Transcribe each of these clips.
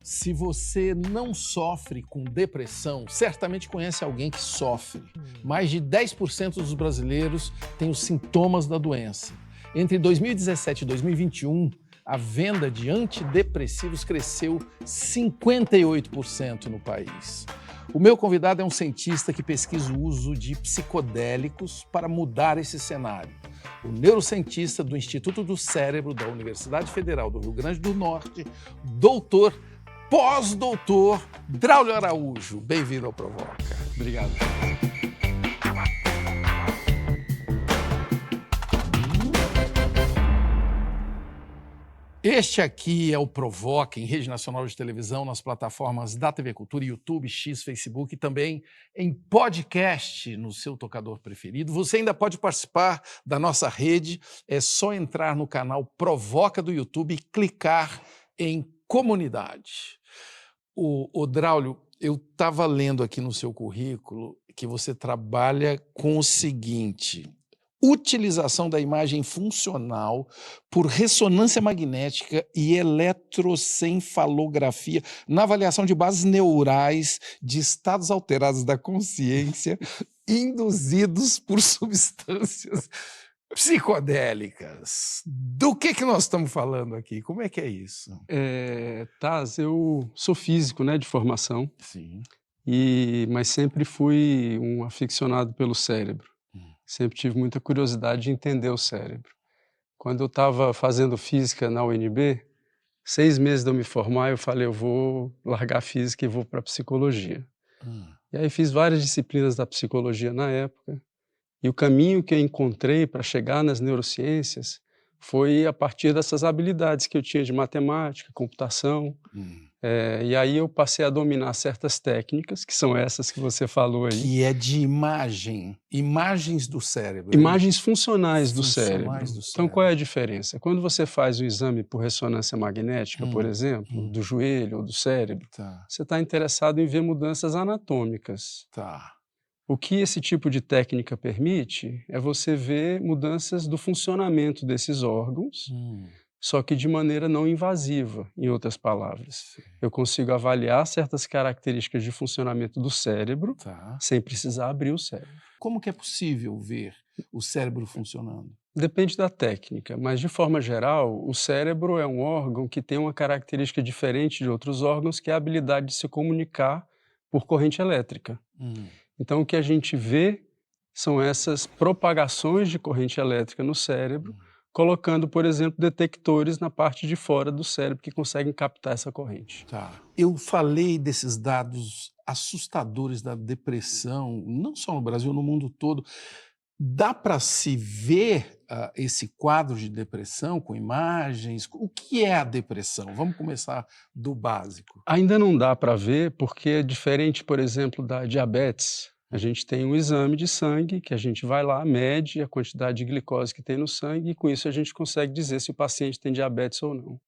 Se você não sofre com depressão, certamente conhece alguém que sofre. Mais de 10% dos brasileiros têm os sintomas da doença. Entre 2017 e 2021, a venda de antidepressivos cresceu 58% no país. O meu convidado é um cientista que pesquisa o uso de psicodélicos para mudar esse cenário. O neurocientista do Instituto do Cérebro da Universidade Federal do Rio Grande do Norte, doutor, pós-doutor Draulio Araújo. Bem-vindo ao Provoca. Obrigado. Este aqui é o Provoca, em rede nacional de televisão, nas plataformas da TV Cultura, YouTube, X, Facebook e também em podcast no seu tocador preferido. Você ainda pode participar da nossa rede, é só entrar no canal Provoca do YouTube e clicar em Comunidade. O Draulio, eu estava lendo aqui no seu currículo que você trabalha com o seguinte: utilização da imagem funcional por ressonância magnética e eletroencefalografia na avaliação de bases neurais de estados alterados da consciência induzidos por substâncias psicodélicas. Do que nós estamos falando aqui? Como é que é isso? Taz, eu sou físico, né, de formação, Sim. mas sempre fui um aficionado pelo cérebro. Sempre tive muita curiosidade de entender o cérebro. Quando eu estava fazendo física na UNB, 6 meses de eu me formar, eu falei, eu vou largar a física e vou para a psicologia. E aí fiz várias disciplinas da psicologia na época, e o caminho que eu encontrei para chegar nas neurociências foi a partir dessas habilidades que eu tinha de matemática, computação. E aí eu passei a dominar certas técnicas, que são essas que você falou aí. Que é de imagens do cérebro. Imagens funcionais do Funcionais cérebro. do Então, cérebro. qual é a diferença? Quando você faz um exame por ressonância magnética, por exemplo, do joelho ou do cérebro, Tá, você está interessado em ver mudanças anatômicas. tá. O que esse tipo de técnica permite é você ver mudanças do funcionamento desses órgãos, só que de maneira não invasiva, em outras palavras. Sim. Eu consigo avaliar certas características de funcionamento do cérebro, Tá. sem precisar abrir o cérebro. Como que é possível ver o cérebro funcionando? Depende da técnica, mas de forma geral, o cérebro é um órgão que tem uma característica diferente de outros órgãos, que é a habilidade de se comunicar por corrente elétrica. Então, o que a gente vê são essas propagações de corrente elétrica no cérebro, colocando, por exemplo, detectores na parte de fora do cérebro que conseguem captar essa corrente. Tá. Eu falei desses dados assustadores da depressão, não só no Brasil, no mundo todo. Dá para se ver esse quadro de depressão com imagens? O que é a depressão? Vamos começar do básico. Ainda não dá para ver, porque é diferente, por exemplo, da diabetes. A gente tem um exame de sangue que a gente vai lá, mede a quantidade de glicose que tem no sangue e com isso a gente consegue dizer se o paciente tem diabetes ou não. O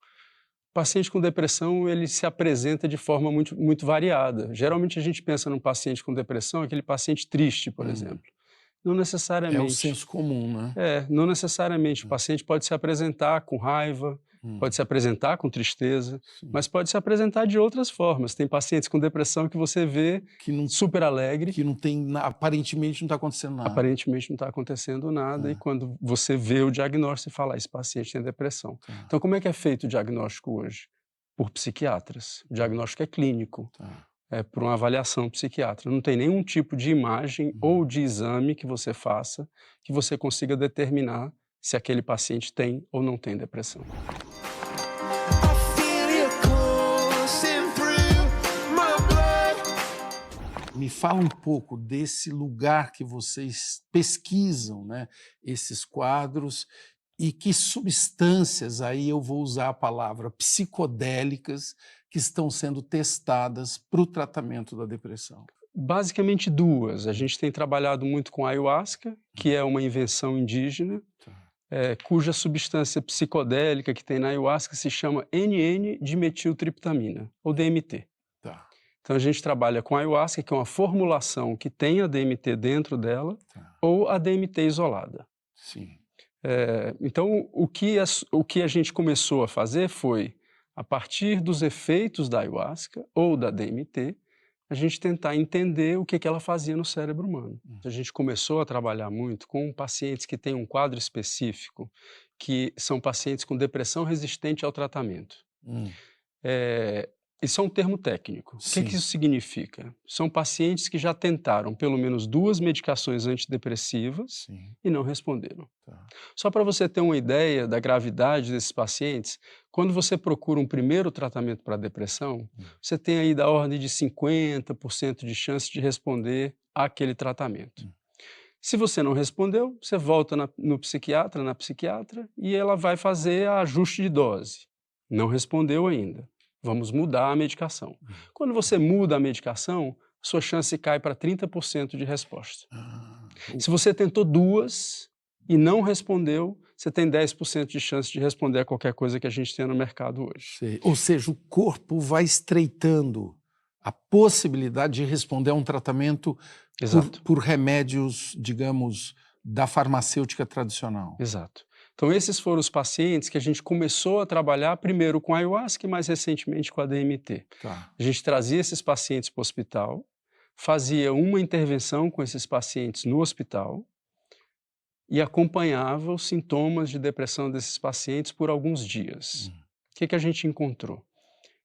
paciente com depressão, ele se apresenta de forma muito variada. Geralmente a gente pensa num paciente com depressão, aquele paciente triste, por exemplo. Não necessariamente. É o senso comum, né? Não necessariamente. O paciente pode se apresentar com raiva, pode se apresentar com tristeza, mas pode se apresentar de outras formas. Tem pacientes com depressão que você vê Que não, super alegre. que não tem, aparentemente não está acontecendo nada. Aparentemente não está acontecendo nada, e quando você vê o diagnóstico, você fala, esse paciente tem depressão. Então, como é que é feito o diagnóstico hoje? Por psiquiatras. O diagnóstico é clínico. É por uma avaliação psiquiátrica. Não tem nenhum tipo de imagem ou de exame que você faça que você consiga determinar se aquele paciente tem ou não tem depressão. Me fala um pouco desse lugar que vocês pesquisam, né, esses quadros, e que substâncias, aí eu vou usar a palavra psicodélicas, que estão sendo testadas para o tratamento da depressão. Basicamente duas. A gente tem trabalhado muito com ayahuasca, que é uma invenção indígena, cuja substância psicodélica que tem na ayahuasca se chama NN-dimetiltriptamina, ou DMT. Então a gente trabalha com a ayahuasca, que é uma formulação que tem a DMT dentro dela, ou a DMT isolada. Sim. Então o que a gente começou a fazer foi a partir dos efeitos da ayahuasca ou da DMT, a gente tentar entender o que ela fazia no cérebro humano. A gente começou a trabalhar muito com pacientes que têm um quadro específico, que são pacientes com depressão resistente ao tratamento. Isso é um termo técnico. O que isso significa? São pacientes que já tentaram pelo menos 2 medicações antidepressivas e não responderam. Só para você ter uma ideia da gravidade desses pacientes, quando você procura um primeiro tratamento para depressão, você tem aí da ordem de 50% de chance de responder àquele tratamento. Se você não respondeu, você volta no psiquiatra, na psiquiatra, e ela vai fazer ajuste de dose. Não respondeu ainda. Vamos mudar a medicação. Quando você muda a medicação, sua chance cai para 30% de resposta. Se você tentou 2 e não respondeu, você tem 10% de chance de responder a qualquer coisa que a gente tem no mercado hoje. Ou seja, o corpo vai estreitando a possibilidade de responder a um tratamento por remédios, digamos, da farmacêutica tradicional. Exato. Então esses foram os pacientes que a gente começou a trabalhar primeiro com a ayahuasca e mais recentemente com a DMT. A gente trazia esses pacientes para o hospital, fazia uma intervenção com esses pacientes no hospital e acompanhava os sintomas de depressão desses pacientes por alguns dias. O que a gente encontrou?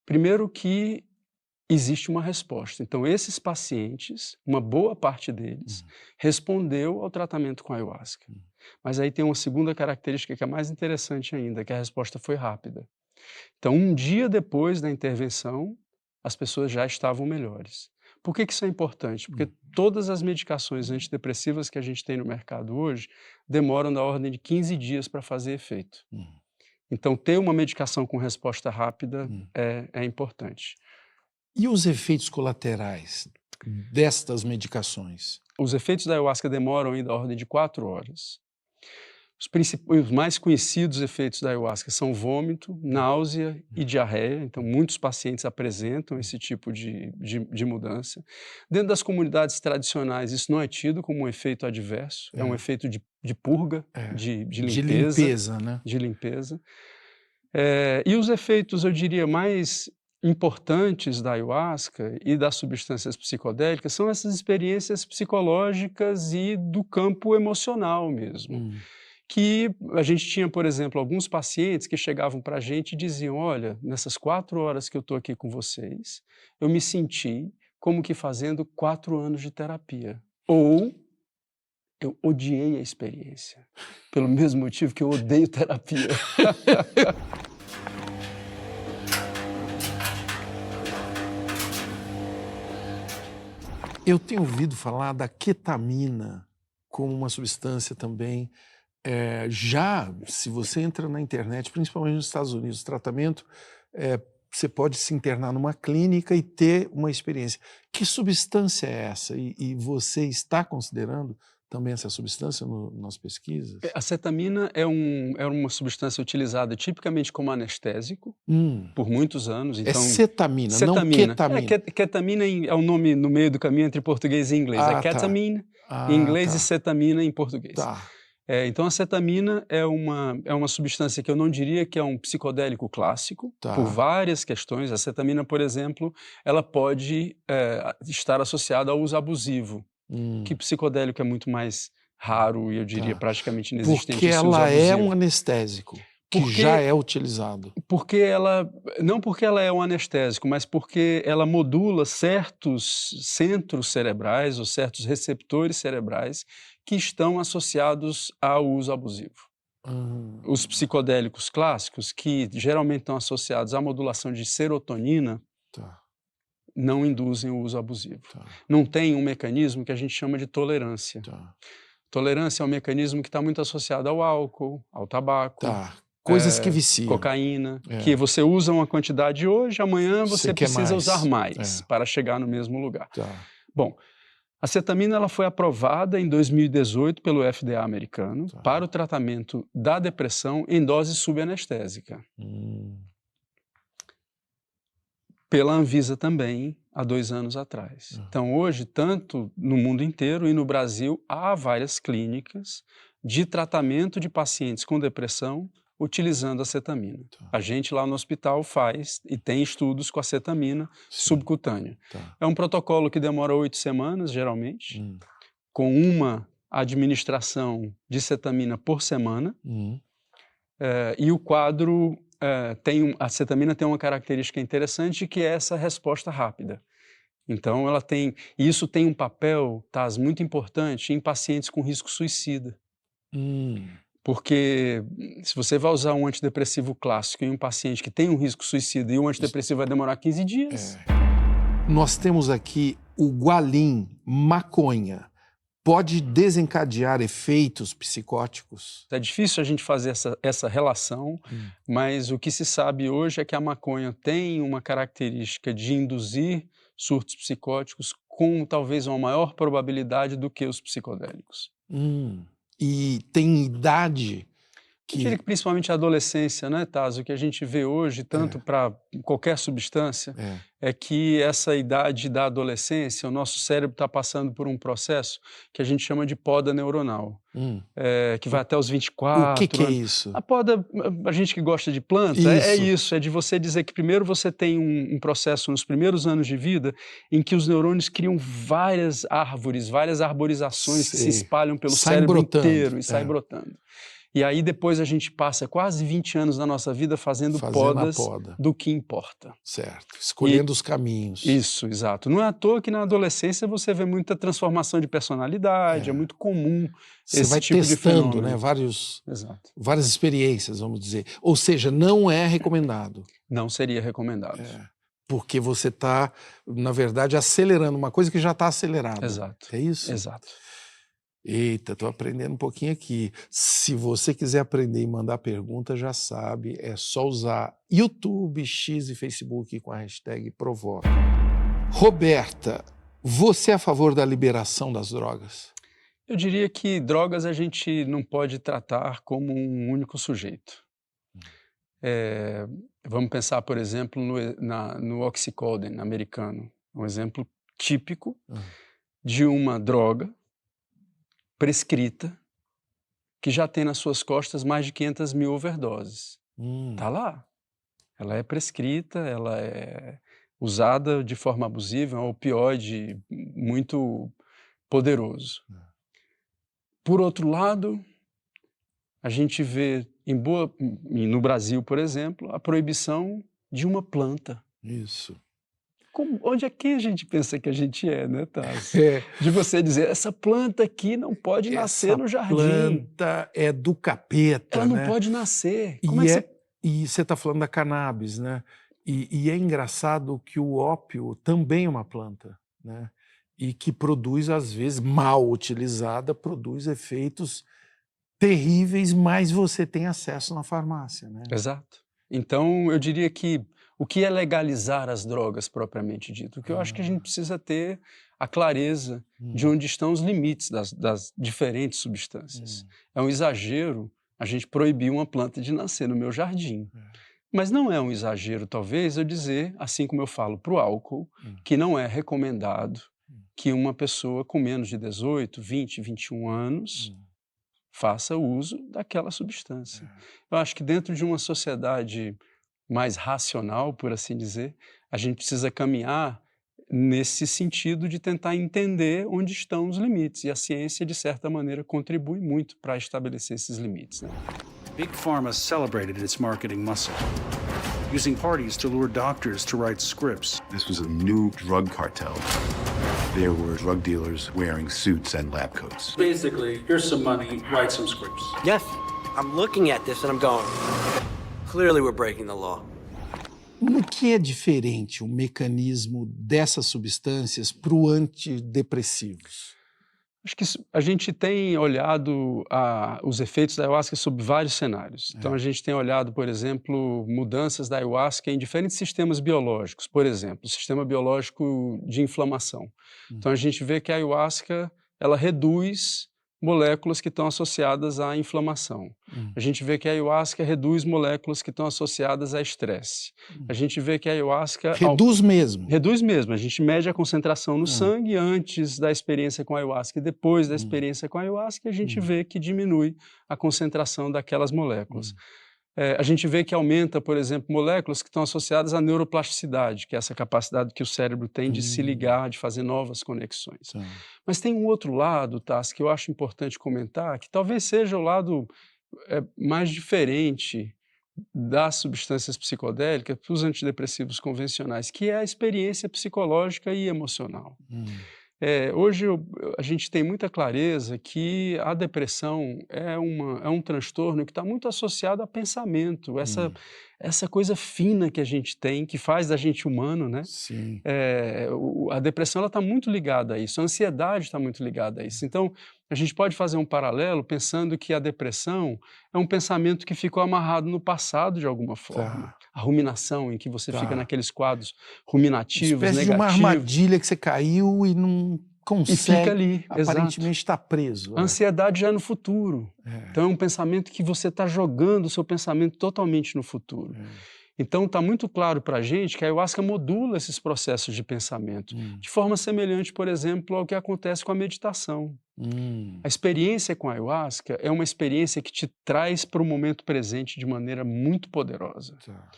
Primeiro que existe uma resposta. Então esses pacientes, uma boa parte deles, respondeu ao tratamento com a ayahuasca. Mas aí tem uma segunda característica que é mais interessante ainda, que a resposta foi rápida. Então, um dia depois da intervenção, as pessoas já estavam melhores. Por que isso é importante? Porque todas as medicações antidepressivas que a gente tem no mercado hoje demoram na ordem de 15 dias para fazer efeito. Então, ter uma medicação com resposta rápida é importante. E os efeitos colaterais destas medicações? Os efeitos da ayahuasca demoram aí da ordem de 4 horas. Os mais conhecidos efeitos da ayahuasca são vômito, náusea e diarreia. Então, muitos pacientes apresentam esse tipo de mudança. Dentro das comunidades tradicionais, isso não é tido como um efeito adverso, é um efeito de purga, de limpeza. De limpeza. E os efeitos, eu diria, mais importantes da ayahuasca e das substâncias psicodélicas são essas experiências psicológicas e do campo emocional mesmo. Que a gente tinha, por exemplo, alguns pacientes que chegavam para a gente e diziam: olha, nessas 4 horas que eu estou aqui com vocês, eu me senti como que fazendo 4 anos de terapia. Ou eu odiei a experiência, pelo mesmo motivo que eu odeio terapia. Eu tenho ouvido falar da ketamina como uma substância também. Se você entra na internet, principalmente nos Estados Unidos, o tratamento, você pode se internar numa clínica e ter uma experiência. Que substância é essa? E você está considerando também essa substância nas pesquisas? A cetamina é uma substância utilizada tipicamente como anestésico por muitos anos. Então, cetamina, não ketamina. Ketamina é um nome no meio do caminho entre português e inglês. É ketamine em inglês e cetamina em português. Então a cetamina é uma substância que eu não diria que é um psicodélico clássico, por várias questões. A cetamina, por exemplo, ela pode estar associada ao uso abusivo, que psicodélico é muito mais raro e eu diria praticamente inexistente. Porque ela é um anestésico, que já é utilizado. Não porque ela é um anestésico, mas porque ela modula certos centros cerebrais ou certos receptores cerebrais que estão associados ao uso abusivo. Os psicodélicos clássicos, que geralmente estão associados à modulação de serotonina, não induzem o uso abusivo. Não tem um mecanismo que a gente chama de tolerância. Tolerância é um mecanismo que está muito associado ao álcool, ao tabaco. Coisas que viciam. Cocaína, que você usa uma quantidade hoje, amanhã você precisa usar mais para chegar no mesmo lugar. Bom, a cetamina ela foi aprovada em 2018 pelo FDA americano para o tratamento da depressão em dose subanestésica. Pela Anvisa também, há 2 anos atrás. Então hoje, tanto no mundo inteiro e no Brasil, há várias clínicas de tratamento de pacientes com depressão utilizando a cetamina. A gente lá no hospital faz e tem estudos com a cetamina subcutânea. É um protocolo que demora 8 semanas, geralmente, com uma administração de cetamina por semana. E o quadro, a cetamina tem uma característica interessante, que é essa resposta rápida. Então, isso tem um papel, Taz, muito importante em pacientes com risco suicida. Porque se você vai usar um antidepressivo clássico em um paciente que tem um risco suicida e o antidepressivo vai demorar 15 dias... Nós temos aqui o gualim, maconha. Pode desencadear efeitos psicóticos? É difícil a gente fazer essa relação, mas o que se sabe hoje é que a maconha tem uma característica de induzir surtos psicóticos com talvez uma maior probabilidade do que os psicodélicos. E tem idade Eu diria que principalmente a adolescência, né, Taz? O que a gente vê hoje, tanto para qualquer substância, é que essa idade da adolescência, o nosso cérebro está passando por um processo que a gente chama de poda neuronal, que vai até os 24 O que é isso? A poda, a gente que gosta de planta, é isso, é de você dizer que primeiro você tem um processo nos primeiros anos de vida em que os neurônios criam várias árvores, várias arborizações que se espalham pelo cérebro inteiro e saem brotando. E aí depois a gente passa quase 20 anos da nossa vida fazendo podas do que importa. Certo, escolhendo os caminhos. Isso, exato. Não é à toa que na adolescência você vê muita transformação de personalidade, é muito comum esse tipo de fenômeno. Você vai testando, né, várias experiências, vamos dizer. Ou seja, não é recomendado. Não seria recomendado. Porque você está, na verdade, acelerando uma coisa que já está acelerada. Exato. É isso? Exato. Eita, estou aprendendo um pouquinho aqui. Se você quiser aprender e mandar pergunta, já sabe, é só usar YouTube, X e Facebook com a hashtag Provoca. Roberta, você é a favor da liberação das drogas? Eu diria que drogas a gente não pode tratar como um único sujeito. Vamos pensar, por exemplo, no oxycodone americano, um exemplo típico de uma droga prescrita, que já tem nas suas costas mais de 500 mil overdoses. Tá lá. Ela é prescrita, ela é usada de forma abusiva, é um opioide muito poderoso. Por outro lado, a gente vê no Brasil, por exemplo, a proibição de uma planta. Isso. Onde é que a gente pensa que a gente né, Taz? De você dizer, essa planta aqui não pode nascer no jardim. Essa planta é do capeta, Ela não pode nascer. E você está falando da cannabis, né? E é engraçado que o ópio também é uma planta, né? E que produz, às vezes, mal utilizada, produz efeitos terríveis, mas você tem acesso na farmácia, né? Exato. Então, eu diria que o que é legalizar as drogas propriamente dito? O que eu acho que a gente precisa ter a clareza de onde estão os limites das diferentes substâncias. É um exagero a gente proibir uma planta de nascer no meu jardim. Mas não é um exagero, talvez, eu dizer, assim como eu falo para o álcool, que não é recomendado que uma pessoa com menos de 18, 20, 21 anos faça uso daquela substância. Eu acho que dentro de uma sociedade mais racional, por assim dizer, a gente precisa caminhar nesse sentido de tentar entender onde estão os limites. E a ciência, de certa maneira, contribui muito para estabelecer esses limites, né? Big Pharma celebrated its marketing muscle, using parties to lure doctors to write scripts. This was a new drug cartel. There were drug dealers wearing suits and lab coats. Basically, here's some money, write some scripts. Yes, I'm looking at this and I'm going, clearly we're breaking the law. No que é diferente o mecanismo dessas substâncias para o antidepressivos? Acho que a gente tem olhado os efeitos da ayahuasca sob vários cenários. Então, a gente tem olhado, por exemplo, mudanças da ayahuasca em diferentes sistemas biológicos. Por exemplo, o sistema biológico de inflamação. Então, a gente vê que a ayahuasca, ela reduz moléculas que estão associadas à inflamação. A gente vê que a ayahuasca reduz moléculas que estão associadas a estresse. A gente vê que a ayahuasca... Reduz mesmo? Reduz mesmo. A gente mede a concentração no sangue antes da experiência com a ayahuasca e depois da experiência com a ayahuasca, a gente vê que diminui a concentração daquelas moléculas. a gente vê que aumenta, por exemplo, moléculas que estão associadas à neuroplasticidade, que é essa capacidade que o cérebro tem de se ligar, de fazer novas conexões. Tá. Mas tem um outro lado, Tassi, que eu acho importante comentar, que talvez seja o lado mais diferente das substâncias psicodélicas para os antidepressivos convencionais, que é a experiência psicológica e emocional. Hoje a gente tem muita clareza que a depressão é um transtorno que está muito associado a pensamento, essa coisa fina que a gente tem, que faz da gente humano, né? Sim. A depressão está muito ligada a isso, a ansiedade está muito ligada a isso. Então, a gente pode fazer um paralelo pensando que a depressão é um pensamento que ficou amarrado no passado de alguma forma. Tá. A ruminação, em que você Tá. fica naqueles quadros ruminativos, Espécie de uma negativos. armadilha que você caiu e não consegue. E fica ali, Aparentemente está preso. A ansiedade já é no futuro. Então é um pensamento que você está jogando o seu pensamento totalmente no futuro. Então está muito claro para a gente que a ayahuasca modula esses processos de pensamento, de forma semelhante, por exemplo, ao que acontece com a meditação. A experiência com a ayahuasca é uma experiência que te traz para o momento presente de maneira muito poderosa. Tá.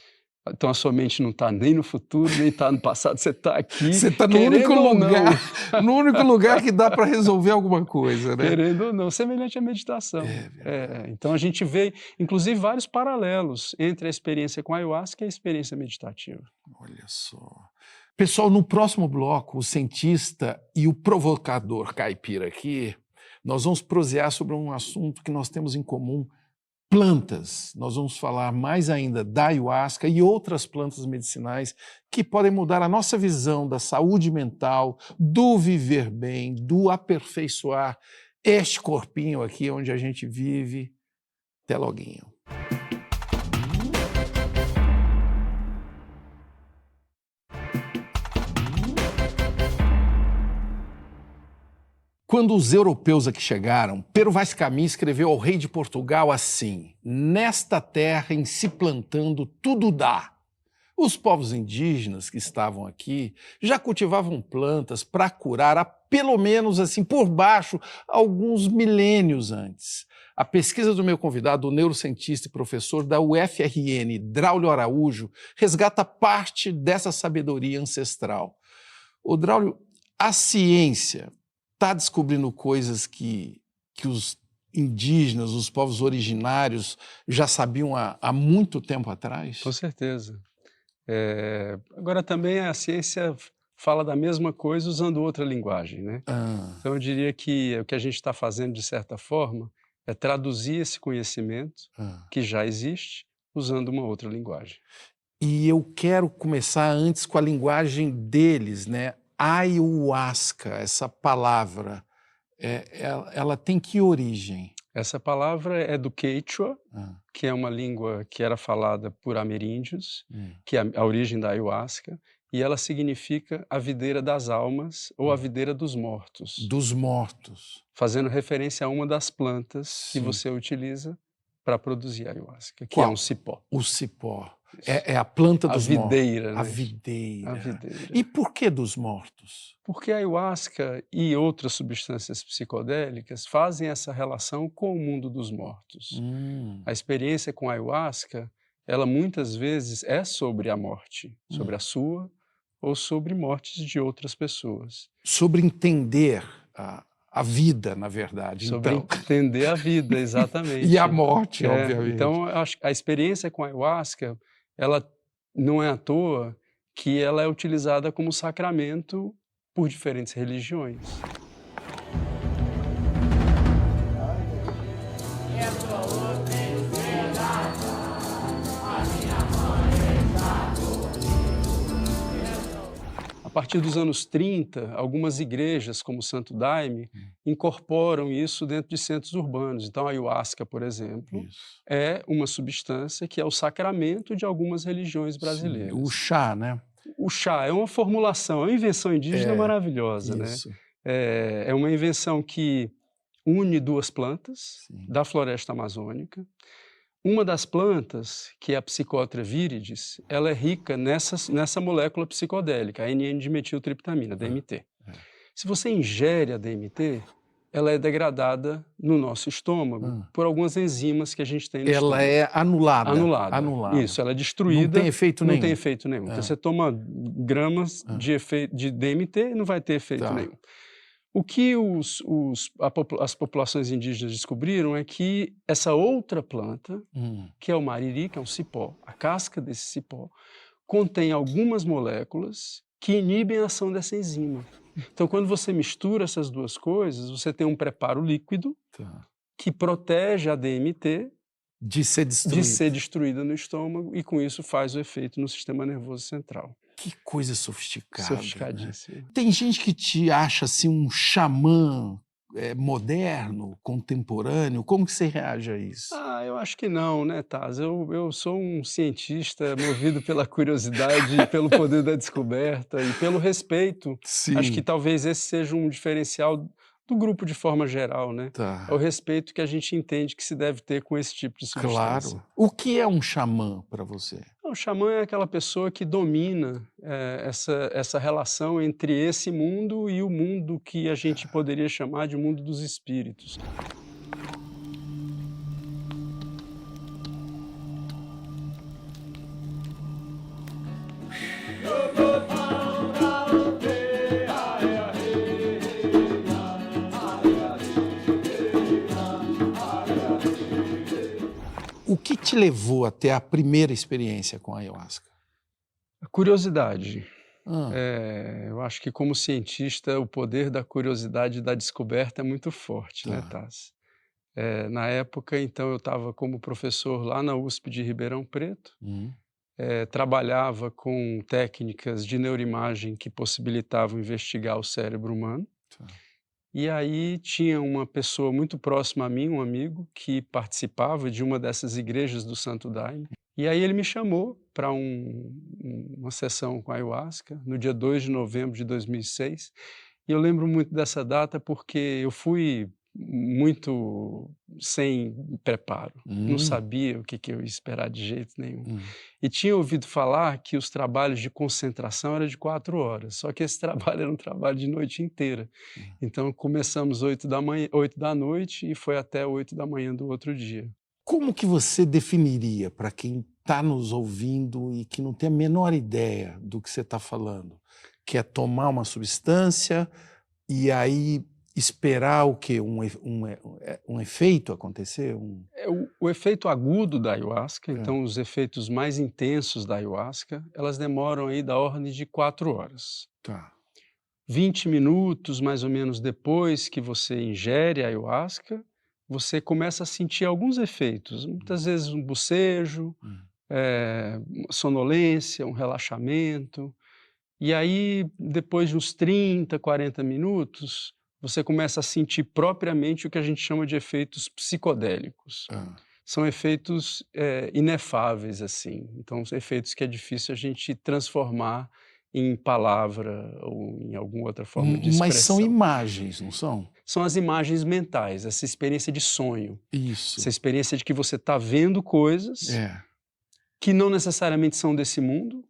Então a sua mente não está nem no futuro, nem está no passado, você está aqui. Você está no único lugar, no único lugar que dá para resolver alguma coisa, né? Querendo ou não, semelhante à meditação. Então a gente vê, inclusive, vários paralelos entre a experiência com a ayahuasca e a experiência meditativa. Olha só. Pessoal, no próximo bloco, o cientista e o provocador caipira aqui, nós vamos prosear sobre um assunto que nós temos em comum, plantas. Nós vamos falar mais ainda da ayahuasca e outras plantas medicinais que podem mudar a nossa visão da saúde mental, do viver bem, do aperfeiçoar este corpinho aqui onde a gente vive. Até loguinho. Quando os europeus aqui chegaram, Pero Vaz Caminha escreveu ao rei de Portugal assim: nesta terra em se plantando tudo dá. Os povos indígenas que estavam aqui já cultivavam plantas para curar há pelo menos assim por baixo alguns milênios antes. A pesquisa do meu convidado, o neurocientista e professor da UFRN, Draulio Araújo, resgata parte dessa sabedoria ancestral. Ô Draulio, a ciência está descobrindo coisas que os indígenas, os povos originários já sabiam há muito tempo atrás? Com certeza. Agora também a ciência fala da mesma coisa usando outra linguagem, né? Então eu diria que o que a gente está fazendo, de certa forma, é traduzir esse conhecimento que já existe usando uma outra linguagem. E eu quero começar antes com a linguagem deles, né? Ayahuasca, essa palavra, ela tem que origem? Essa palavra é do Quechua, que é uma língua que era falada por ameríndios, que é a origem da ayahuasca, e ela significa a videira das almas ou a videira dos mortos. Dos mortos. Fazendo referência a uma das plantas que você utiliza para produzir a ayahuasca, que é um cipó. O cipó. É a planta dos mortos. Videira, né? A videira. A videira. E por que dos mortos? Porque a ayahuasca e outras substâncias psicodélicas fazem essa relação com o mundo dos mortos. A experiência com a ayahuasca, ela muitas vezes é sobre a morte, sobre a sua ou sobre mortes de outras pessoas. Sobre entender a vida, na verdade. Sobre entender a vida, exatamente. E a morte, obviamente. Então, acho que a experiência com a ayahuasca, ela não é à toa que ela é utilizada como sacramento por diferentes religiões. A partir dos anos 30, algumas igrejas, como o Santo Daime, incorporam isso dentro de centros urbanos. Então, a ayahuasca, por exemplo, é uma substância que é o sacramento de algumas religiões brasileiras. Sim, o chá, né? O chá é uma formulação, é uma invenção indígena maravilhosa, isso. né? É uma invenção que une duas plantas da floresta amazônica. Uma das plantas, que é a Psychotria viridis, ela é rica nessa molécula psicodélica, a NN-dimetiltriptamina, DMT. Se você ingere a DMT, ela é degradada no nosso estômago por algumas enzimas que a gente tem no estômago. Ela é anulada. Anulada. Isso, ela é destruída. Não tem efeito nenhum. Não tem efeito nenhum. Então você toma gramas de DMT e não vai ter efeito nenhum. O que as populações indígenas descobriram é que essa outra planta, que é o mariri, que é um cipó, a casca desse cipó, contém algumas moléculas que inibem a ação dessa enzima. Então, quando você mistura essas duas coisas, você tem um preparo líquido que protege a DMT de ser destruída no estômago e, com isso, faz o efeito no sistema nervoso central. Que coisa sofisticada. Sofisticadíssima. Né? Tem gente que te acha assim um xamã moderno, contemporâneo. Como que você reage a isso? Eu acho que não, né, Taz? Eu sou um cientista movido pela curiosidade, pelo poder da descoberta e pelo respeito. Sim. Acho que talvez esse seja um diferencial do grupo de forma geral, né? É o respeito que a gente entende que se deve ter com esse tipo de substância. Claro. O que é um xamã para você? O xamã é aquela pessoa que domina essa relação entre esse mundo e o mundo que a gente poderia chamar de mundo dos espíritos. O que te levou até a primeira experiência com a ayahuasca? A curiosidade. Eu acho que, como cientista, o poder da curiosidade e da descoberta é muito forte, né, Taz? Na época, então, eu estava como professor lá na USP de Ribeirão Preto, trabalhava com técnicas de neuroimagem que possibilitavam investigar o cérebro humano. E aí tinha uma pessoa muito próxima a mim, um amigo, que participava de uma dessas igrejas do Santo Daime. E aí ele me chamou para uma sessão com a ayahuasca, no dia 2 de novembro de 2006. E eu lembro muito dessa data porque eu fui muito sem preparo. Não sabia o que eu ia esperar de jeito nenhum. E tinha ouvido falar que os trabalhos de concentração eram de 4 horas, só que esse trabalho era um trabalho de noite inteira. Então começamos 8 da noite e foi até 8 da manhã do outro dia. Como que você definiria, para quem está nos ouvindo e que não tem a menor ideia do que você está falando, que é tomar uma substância e aí esperar o quê? Um efeito acontecer? O efeito agudo da ayahuasca, então os efeitos mais intensos da ayahuasca, elas demoram aí da ordem de 4 horas. 20 minutos, mais ou menos, depois que você ingere a ayahuasca, você começa a sentir alguns efeitos. Muitas vezes um bocejo, sonolência, um relaxamento. E aí, depois de uns 30, 40 minutos, você começa a sentir propriamente o que a gente chama de efeitos psicodélicos. São efeitos inefáveis, assim. Então, são efeitos que é difícil a gente transformar em palavra ou em alguma outra forma de expressão. Mas são imagens, não são? São as imagens mentais, essa experiência de sonho. Isso. Essa experiência de que você está vendo coisas que não necessariamente são desse mundo,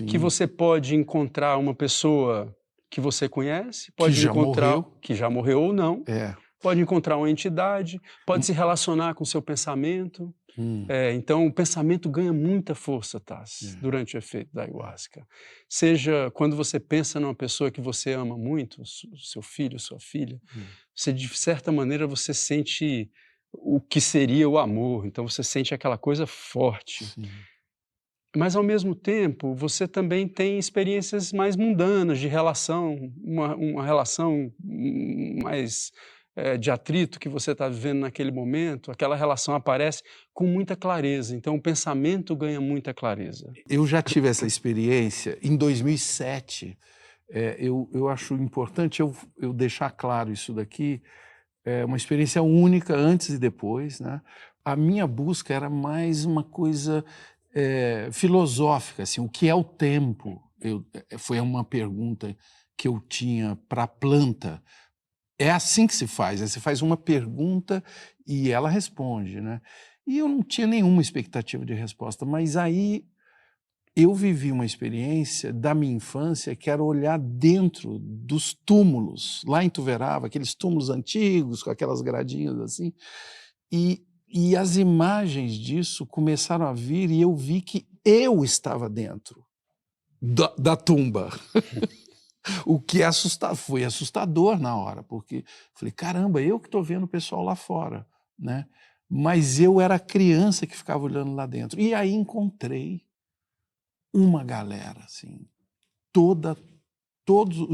que você pode encontrar uma pessoa que você conhece, pode encontrar que já morreu ou não, pode encontrar uma entidade, pode se relacionar com o seu pensamento. Então, o pensamento ganha muita força, Taz, durante o efeito da ayahuasca. Seja quando você pensa numa pessoa que você ama muito, o seu filho, sua filha, você, de certa maneira, você sente o que seria o amor. Então, você sente aquela coisa forte. Mas, ao mesmo tempo, você também tem experiências mais mundanas de relação, uma relação mais de atrito que você está vivendo naquele momento. Aquela relação aparece com muita clareza. Então, o pensamento ganha muita clareza. Eu já tive essa experiência em 2007. Eu acho importante eu deixar claro isso daqui. É uma experiência única antes e depois, né? A minha busca era mais uma coisa filosófica, assim, o que é o tempo? Foi uma pergunta que eu tinha para a planta. É assim que se faz, você faz uma pergunta e ela responde, né? E eu não tinha nenhuma expectativa de resposta, mas aí eu vivi uma experiência da minha infância que era olhar dentro dos túmulos, lá em Tuverava, aqueles túmulos antigos, com aquelas gradinhas assim, e as imagens disso começaram a vir e eu vi que eu estava dentro da tumba. O que foi assustador na hora, porque falei, caramba, eu que estou vendo o pessoal lá fora, né? Mas eu era a criança que ficava olhando lá dentro. E aí encontrei uma galera, assim, todos,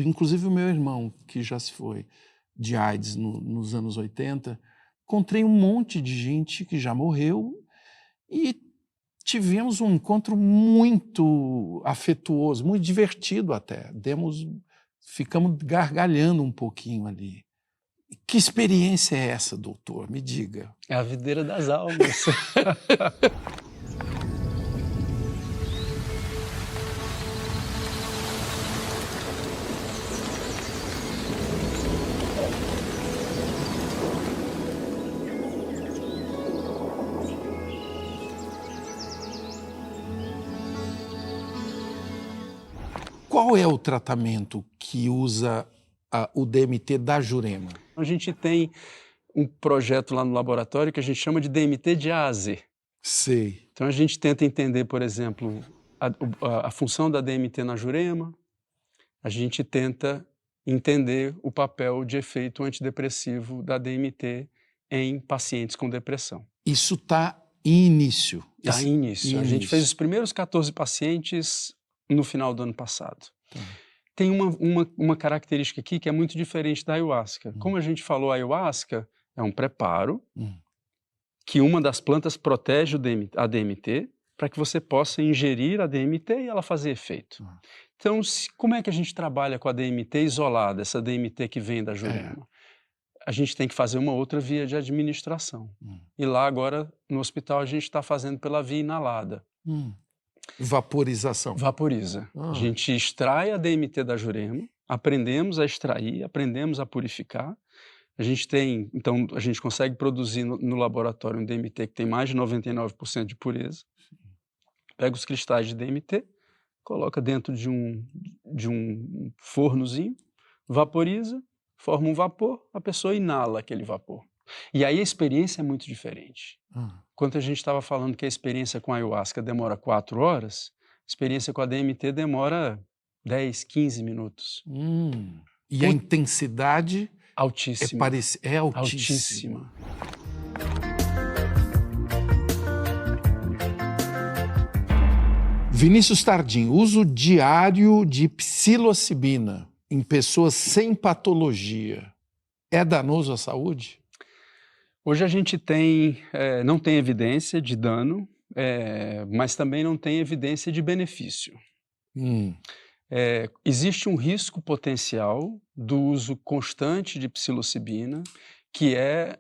inclusive o meu irmão, que já se foi de AIDS nos anos 80, encontrei um monte de gente que já morreu e tivemos um encontro muito afetuoso, muito divertido até. Ficamos gargalhando um pouquinho ali. Que experiência é essa, doutor? Me diga. É a videira das almas. Qual é o tratamento que usa o DMT da Jurema? A gente tem um projeto lá no laboratório que a gente chama de DMT de A a Z. Sei. Então a gente tenta entender, por exemplo, a função da DMT na Jurema, a gente tenta entender o papel de efeito antidepressivo da DMT em pacientes com depressão. Isso está em início. Está em início. A gente fez os primeiros 14 pacientes no final do ano passado. Tem uma característica aqui que é muito diferente da ayahuasca. Como a gente falou, a ayahuasca é um preparo que uma das plantas protege a DMT para que você possa ingerir a DMT e ela fazer efeito. Então, como é que a gente trabalha com a DMT isolada, essa DMT que vem da Jurema? A gente tem que fazer uma outra via de administração. E lá agora, no hospital, a gente está fazendo pela via inalada. Vaporização. Vaporiza. A gente extrai a DMT da Jurema, aprendemos a extrair, aprendemos a purificar. Então, a gente consegue produzir no laboratório um DMT que tem mais de 99% de pureza. Pega os cristais de DMT, coloca dentro de um fornozinho, vaporiza, forma um vapor, a pessoa inala aquele vapor. E aí a experiência é muito diferente. Quando a gente estava falando que a experiência com a ayahuasca demora 4 horas, a experiência com a DMT demora 10, 15 minutos. E a intensidade altíssima. É altíssima. Vinícius Tardim, uso diário de psilocibina em pessoas sem patologia é danoso à saúde? Hoje a gente não tem evidência de dano, mas também não tem evidência de benefício. Existe um risco potencial do uso constante de psilocibina, que é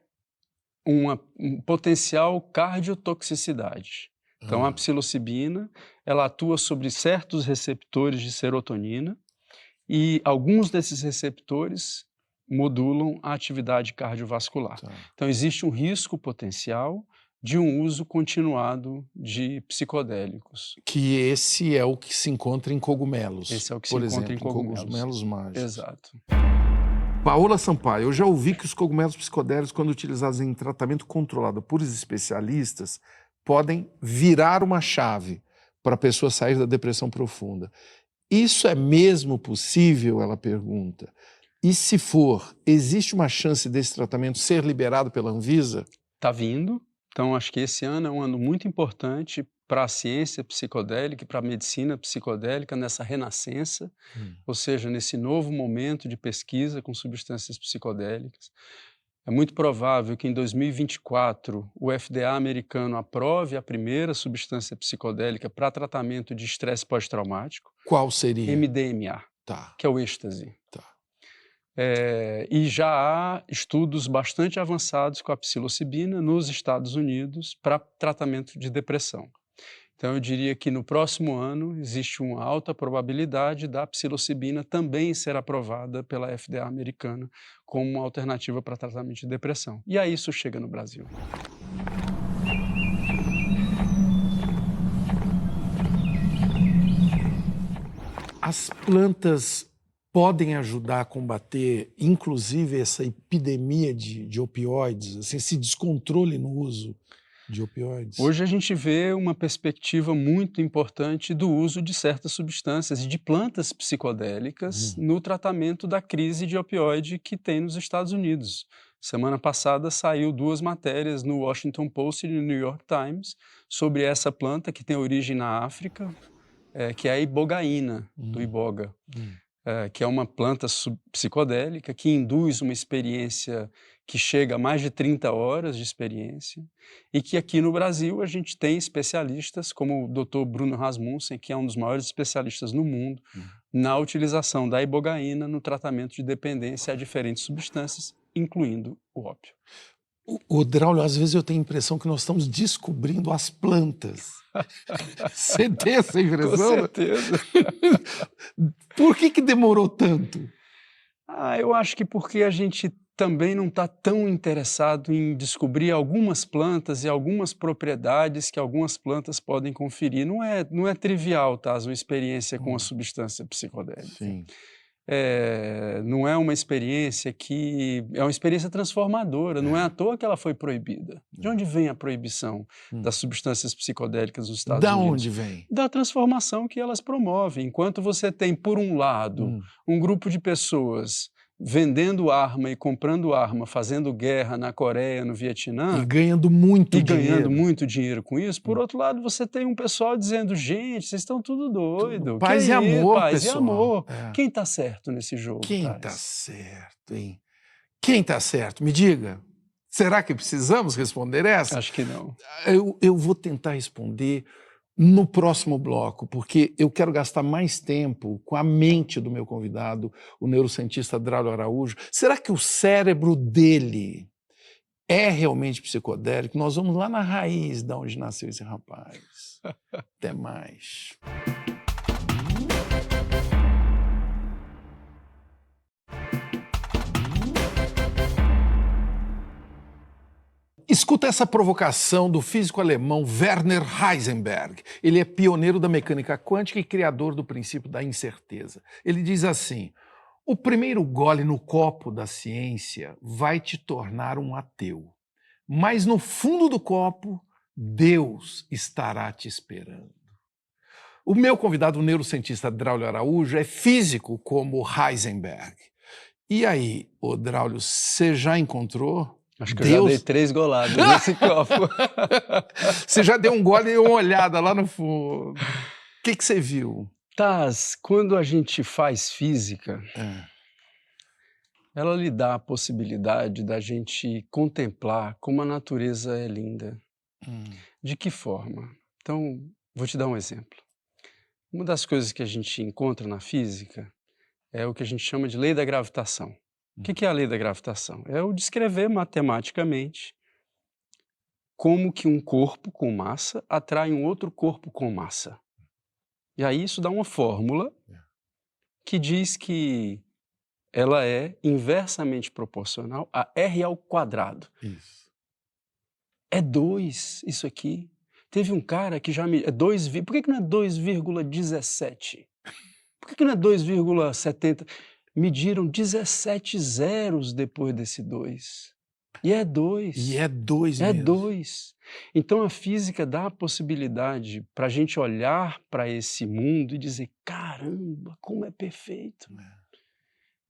um potencial cardiotoxicidade. Então, a psilocibina, ela atua sobre certos receptores de serotonina e alguns desses receptores modulam a atividade cardiovascular. Então, existe um risco potencial de um uso continuado de psicodélicos. Que esse é o que se encontra em cogumelos. Esse é o que se encontra em cogumelos mágicos. Exato. Paola Sampaio, eu já ouvi que os cogumelos psicodélicos, quando utilizados em tratamento controlado por especialistas, podem virar uma chave para a pessoa sair da depressão profunda. Isso é mesmo possível? Ela pergunta. E se for, existe uma chance desse tratamento ser liberado pela Anvisa? Está vindo. Então, acho que esse ano é um ano muito importante para a ciência psicodélica e para a medicina psicodélica nessa renascença, ou seja, nesse novo momento de pesquisa com substâncias psicodélicas. É muito provável que em 2024 o FDA americano aprove a primeira substância psicodélica para tratamento de estresse pós-traumático. Qual seria? MDMA, que é o êxtase. E já há estudos bastante avançados com a psilocibina nos Estados Unidos para tratamento de depressão. Então, eu diria que no próximo ano existe uma alta probabilidade da psilocibina também ser aprovada pela FDA americana como uma alternativa para tratamento de depressão. E aí isso chega no Brasil. As plantas podem ajudar a combater, inclusive, essa epidemia de opioides, assim, esse descontrole no uso de opioides? Hoje a gente vê uma perspectiva muito importante do uso de certas substâncias e de plantas psicodélicas no tratamento da crise de opioide que tem nos Estados Unidos. Semana passada saiu 2 matérias no Washington Post e no New York Times sobre essa planta que tem origem na África, que é a ibogaína, do iboga, que é uma planta psicodélica que induz uma experiência que chega a mais de 30 horas de experiência e que aqui no Brasil a gente tem especialistas como o Dr. Bruno Rasmussen, que é um dos maiores especialistas no mundo na utilização da ibogaína no tratamento de dependência a diferentes substâncias, incluindo o ópio. O Draulio, às vezes eu tenho a impressão que nós estamos descobrindo as plantas. Você tem essa impressão? Com certeza. Por que demorou tanto? Eu acho que porque a gente também não está tão interessado em descobrir algumas plantas e algumas propriedades que algumas plantas podem conferir. Não é trivial, tá? Uma experiência com a substância psicodélica. Sim. Não é uma experiência que... É uma experiência transformadora, não é à toa que ela foi proibida. De onde vem a proibição das substâncias psicodélicas nos Estados Unidos? Da onde vem? Da transformação que elas promovem. Enquanto você tem, por um lado, um grupo de pessoas vendendo arma e comprando arma, fazendo guerra na Coreia, no Vietnã... E ganhando muito dinheiro. ganhando muito dinheiro com isso. Por outro lado, você tem um pessoal dizendo, gente, vocês estão tudo doido. Paz e amor, paz pessoal. e amor. É. Quem está certo nesse jogo? Quem Thales? está certo, hein? Quem está certo? Me diga. Será que precisamos responder essa? Acho que não. Eu vou tentar responder no próximo bloco, porque eu quero gastar mais tempo com a mente do meu convidado, o neurocientista Draulio Araújo. Será que o cérebro dele é realmente psicodélico? Nós vamos lá na raiz de onde nasceu esse rapaz. Até mais. Escuta essa provocação do físico alemão Werner Heisenberg. Ele é pioneiro da mecânica quântica e criador do princípio da incerteza. Ele diz assim: o primeiro gole no copo da ciência vai te tornar um ateu. Mas no fundo do copo, Deus estará te esperando. O meu convidado, o neurocientista Draulio Araújo, é físico como Heisenberg. E aí, ô Draulio, você já encontrou? Acho que eu já dei 3 goladas nesse copo. Você já deu um gole e uma olhada lá no fundo. O que você viu? Taz, quando a gente faz física, ela lhe dá a possibilidade da gente contemplar como a natureza é linda. De que forma? Então, vou te dar um exemplo. Uma das coisas que a gente encontra na física é o que a gente chama de lei da gravitação. O que é a lei da gravitação? É o descrever matematicamente como que um corpo com massa atrai um outro corpo com massa. E aí isso dá uma fórmula que diz que ela é inversamente proporcional a r². Isso. É 2 isso aqui. Teve um cara que já me... Por que não é 2,17? Por que não é 2,70? Mediram 17 zeros depois desse 2. E é 2. E é 2 É mesmo. 2. Então a física dá a possibilidade para a gente olhar para esse mundo e dizer, caramba, como é perfeito.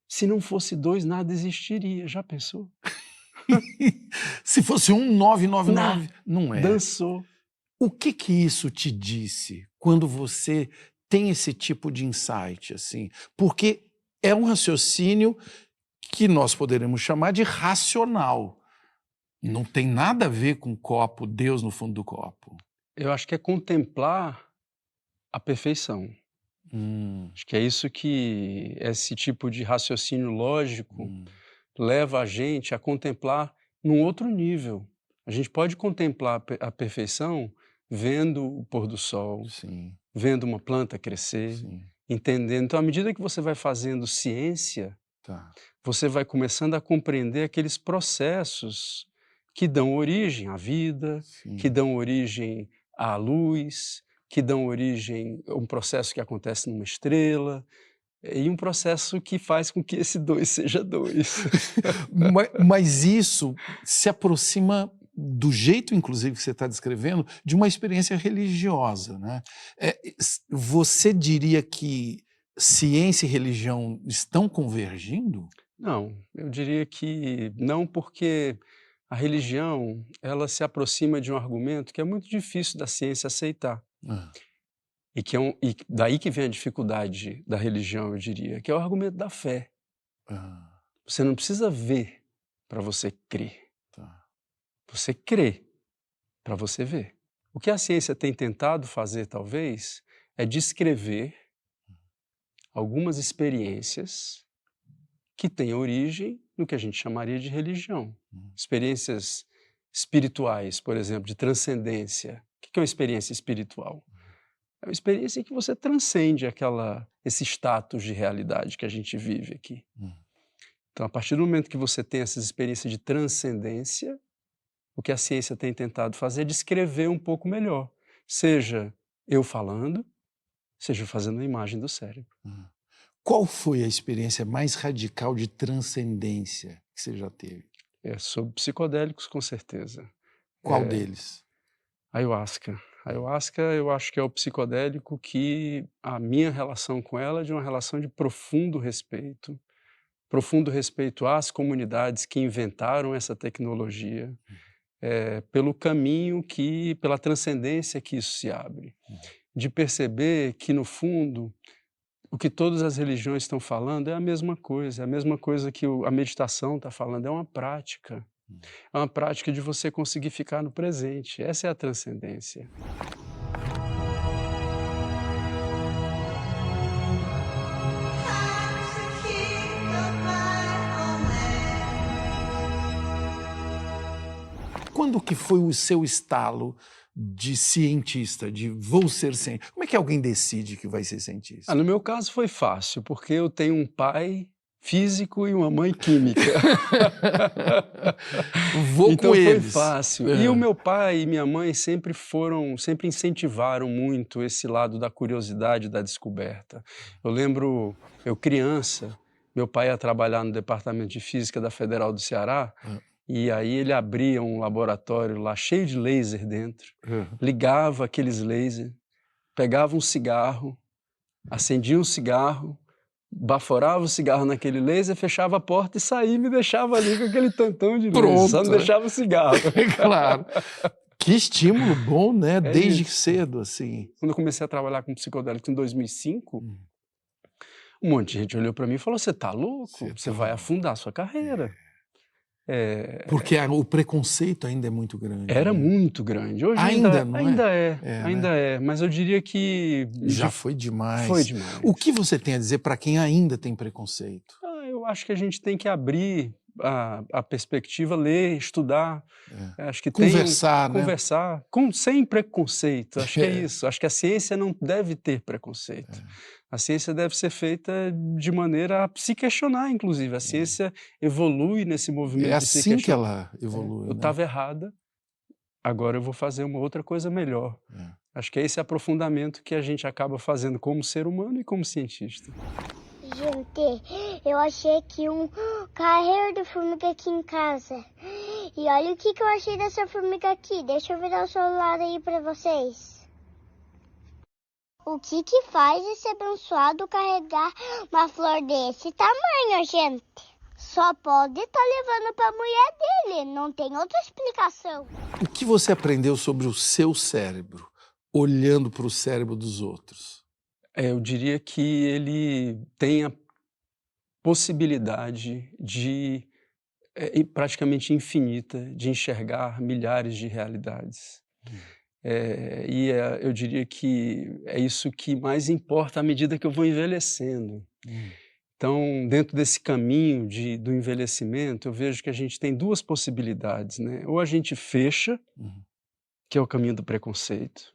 Se não fosse 2, nada existiria. Já pensou? Se fosse 999, não é. Dançou. O que isso te disse quando você tem esse tipo de insight, assim? Porque é um raciocínio que nós poderemos chamar de racional. Não tem nada a ver com copo, Deus no fundo do copo. Eu acho que é contemplar a perfeição. Acho que é isso que esse tipo de raciocínio lógico leva a gente a contemplar num outro nível. A gente pode contemplar a perfeição vendo o pôr do sol, Sim. vendo uma planta crescer, Sim. entendendo. Então, à medida que você vai fazendo ciência, Tá. você vai começando a compreender aqueles processos que dão origem à vida, Sim. que dão origem à luz, que dão origem a um processo que acontece numa estrela, e um processo que faz com que esse 2 seja 2. Mas isso se aproxima do jeito, inclusive, que você está descrevendo, de uma experiência religiosa, né? Você diria que ciência e religião estão convergindo? Não, eu diria que não, porque a religião, ela se aproxima de um argumento que é muito difícil da ciência aceitar. E daí que vem a dificuldade da religião, eu diria, que é o argumento da fé. Você não precisa ver para você crer. Tá. Você crê para você ver. O que a ciência tem tentado fazer, talvez, é descrever algumas experiências que têm origem no que a gente chamaria de religião. Experiências espirituais, por exemplo, de transcendência. O que é uma experiência espiritual? É uma experiência em que você transcende esse status de realidade que a gente vive aqui. Então, a partir do momento que você tem essas experiências de transcendência, o que a ciência tem tentado fazer é descrever um pouco melhor. Seja eu falando, seja fazendo a imagem do cérebro. Qual foi a experiência mais radical de transcendência que você já teve? Sobre psicodélicos, com certeza. Qual deles? Ayahuasca. Ayahuasca, eu acho que é o psicodélico que a minha relação com ela é de uma relação de profundo respeito às comunidades que inventaram essa tecnologia, pelo caminho pela transcendência que isso se abre, de perceber que, no fundo, o que todas as religiões estão falando é a mesma coisa que a meditação está falando, é uma prática. É uma prática de você conseguir ficar no presente. Essa é a transcendência. Quando que foi o seu estalo de cientista, de vou ser cientista? Como é que alguém decide que vai ser cientista? No meu caso foi fácil, porque eu tenho um pai físico e uma mãe química. Vou então com foi eles. fácil. E o meu pai e minha mãe sempre incentivaram muito esse lado da curiosidade, da descoberta. Eu lembro, eu criança, meu pai ia trabalhar no departamento de física da Federal do Ceará, e aí ele abria um laboratório lá cheio de laser dentro, ligava aqueles lasers, pegava um cigarro, acendia um cigarro, baforava o cigarro naquele laser, fechava a porta e saía e me deixava ali com aquele tantão de laser, só não deixava o cigarro. Claro. Que estímulo bom, né? Desde isso. cedo, assim. Quando eu comecei a trabalhar com psicodélico em 2005, um monte de gente olhou para mim e falou, você tá louco? Você vai afundar a sua carreira. Porque o preconceito ainda é muito grande. Era né? muito grande. Hoje Ainda não é? Ainda é. Mas eu diria que... Já foi demais. Foi demais. O que você tem a dizer para quem ainda tem preconceito? Eu acho que a gente tem que abrir a perspectiva, ler, estudar. Acho que Conversar, né? Conversar, sem preconceito. Acho que é isso. Acho que a ciência não deve ter preconceito. A ciência deve ser feita de maneira a se questionar, inclusive. A ciência evolui nesse movimento de se assim questionar. que ela evolui. Eu estava errada, agora eu vou fazer uma outra coisa melhor. Acho que é esse aprofundamento que a gente acaba fazendo como ser humano e como cientista. Gente, eu achei aqui um carreiro de formiga aqui em casa. E olha o que eu achei dessa formiga aqui. Deixa eu virar o celular aí pra vocês. O que faz esse abençoado carregar uma flor desse tamanho, gente? Só pode estar levando pra mulher dele, não tem outra explicação. O que você aprendeu sobre o seu cérebro, olhando para o cérebro dos outros? Eu diria que ele tem a possibilidade praticamente infinita de enxergar milhares de realidades. Eu diria que é isso que mais importa à medida que eu vou envelhecendo. Então, dentro desse caminho do envelhecimento, eu vejo que a gente tem duas possibilidades, né? Ou a gente fecha, que é o caminho do preconceito,